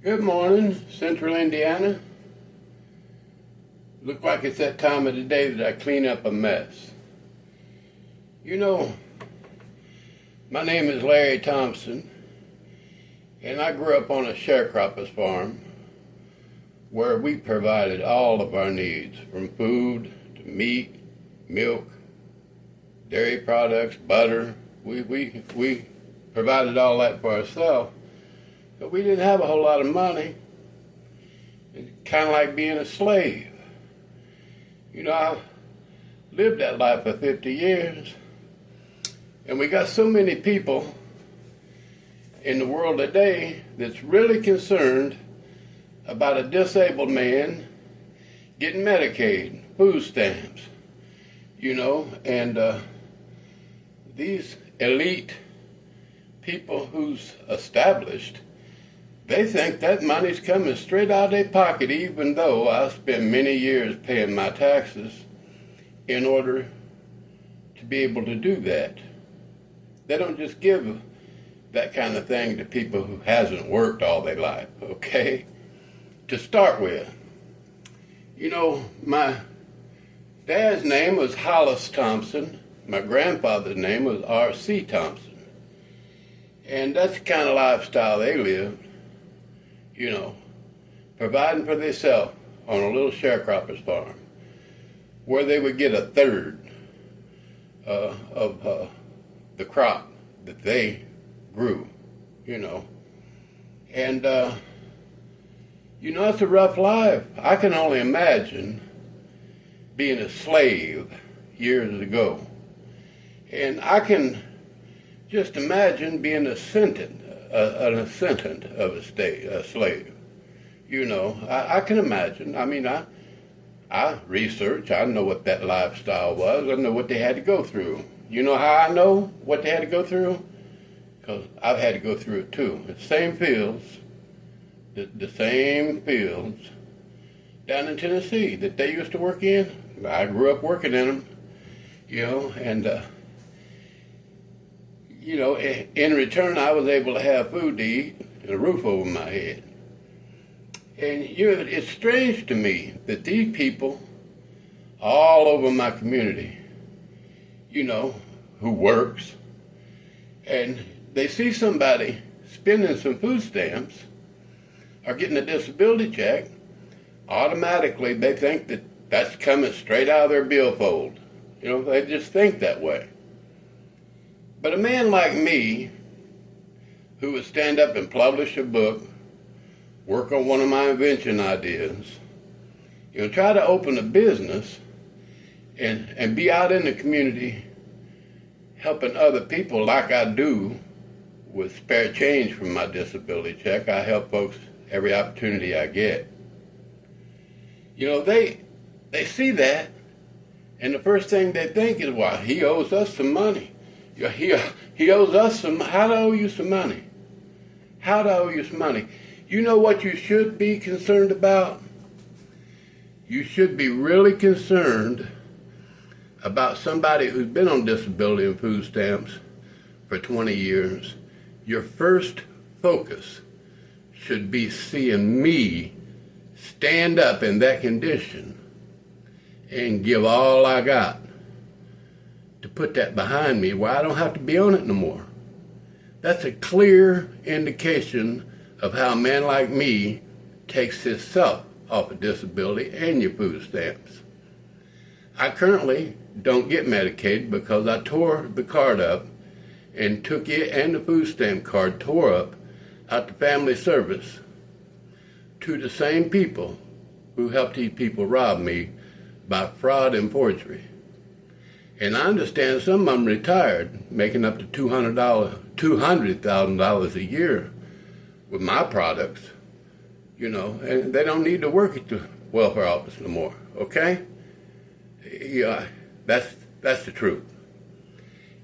Good morning, Central Indiana. Look like it's that time of the day that I clean up a mess. You know, my name is Larry Thompson, and I grew up on a sharecropper's farm where we provided all of our needs, from food to meat, milk, dairy products, butter. We provided all that for ourselves. But we didn't have a whole lot of money. It's kind of like being a slave. You know, I lived that life for 50 years. And we got so many people in the world today that's really concerned about a disabled man getting Medicaid, food stamps, you know, and these elite people who's established, they think that money's coming straight out of their pocket, even though I spent many years paying my taxes in order to be able to do that. They don't just give that kind of thing to people who hasn't worked all their life, okay? To start with, you know, my dad's name was Hollis Thompson. My grandfather's name was R.C. Thompson. And that's the kind of lifestyle they lived. You know, providing for themselves on a little sharecropper's farm, where they would get a third of the crop that they grew, you know. And, you know, it's a rough life. I can only imagine being a slave years ago. And I can just imagine being an ascendant of a slave. You know, I can imagine. I mean, I research. I know what that lifestyle was. I know what they had to go through. You know how I know what they had to go through? Because I've had to go through it too. The same fields, the same fields down in Tennessee that they used to work in. I grew up working in them, you know, and you know, in return, I was able to have food to eat and a roof over my head. And, you know, it's strange to me that these people all over my community, you know, who works, and they see somebody spending some food stamps or getting a disability check, automatically they think that that's coming straight out of their billfold. You know, they just think that way. But a man like me, who would stand up and publish a book, work on one of my invention ideas, you know, try to open a business and be out in the community helping other people like I do with spare change from my disability check. I help folks every opportunity I get. You know, they see that, and the first thing they think is, well, he owes us some money. He owes us some. How do I owe you some money? How do I owe you some money? You know what you should be concerned about? You should be really concerned about somebody who's been on disability and food stamps for 20 years. Your first focus should be seeing me stand up in that condition and give all I got to put that behind me where I don't have to be on it no more. That's a clear indication of how a man like me takes himself off of disability and your food stamps. I currently don't get Medicaid because I tore the card up and took it and the food stamp card tore up out to family service to the same people who helped these people rob me by fraud and forgery. And I understand some of them retired, making up to $200,000 a year with my products, you know, and they don't need to work at the welfare office no more, okay? Yeah, that's the truth.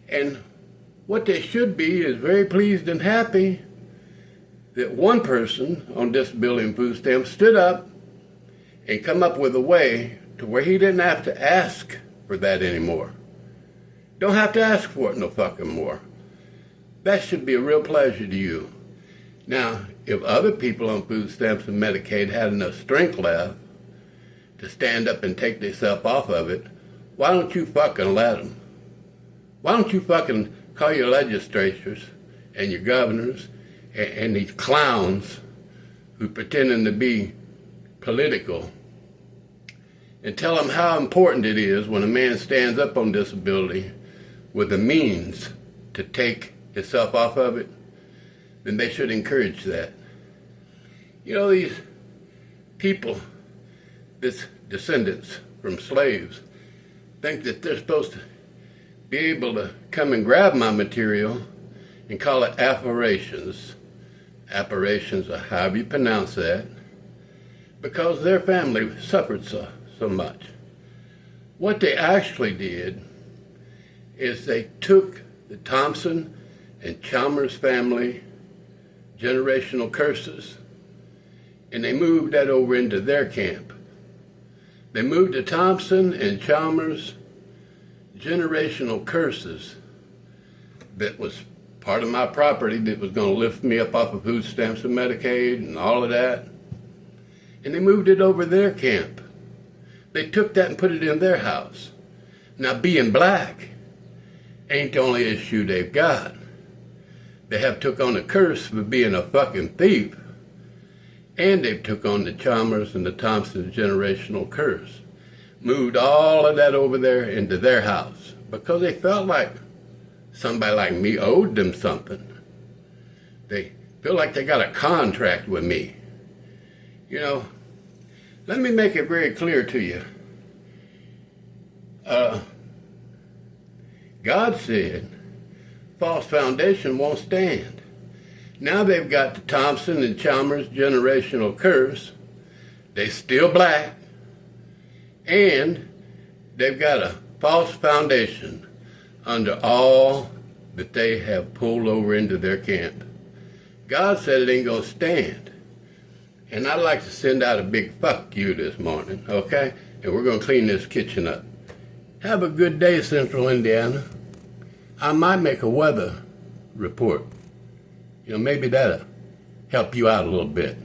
And what they should be is very pleased and happy that one person on disability and food stamps stood up and come up with a way to where he didn't have to ask for that anymore. Don't have to ask for it no fucking more. That should be a real pleasure to you. Now, if other people on food stamps and Medicaid had enough strength left to stand up and take themselves off of it, why don't you fucking let them? Why don't you fucking call your legislatures and your governors and these clowns who pretending to be political and tell them how important it is when a man stands up on disability with the means to take himself off of it? Then they should encourage that. You know, these people, this descendants from slaves, think that they're supposed to be able to come and grab my material and call it apparitions, or however you pronounce that, because their family suffered so much. What they actually did is they took the Thompson and Chalmers family generational curses and they moved that over into their camp. They moved the Thompson and Chalmers generational curses that was part of my property that was going to lift me up off of food stamps and Medicaid and all of that, and they moved it over their camp. They took that and put it in their house. Now, being black ain't the only issue they've got. They have took on a curse for being a fucking thief, and they've took on the Chalmers and the Thompson generational curse. Moved all of that over there into their house because they felt like somebody like me owed them something. They feel like they got a contract with me. You know, let me make it very clear to you. God said false foundation won't stand. Now they've got the Thompson and Chalmers generational curse. They still black. And they've got a false foundation under all that they have pulled over into their camp. God said it ain't gonna stand. And I'd like to send out a big fuck you this morning, okay? And we're gonna clean this kitchen up. Have a good day, Central Indiana. I might make a weather report. You know, maybe that'll help you out a little bit.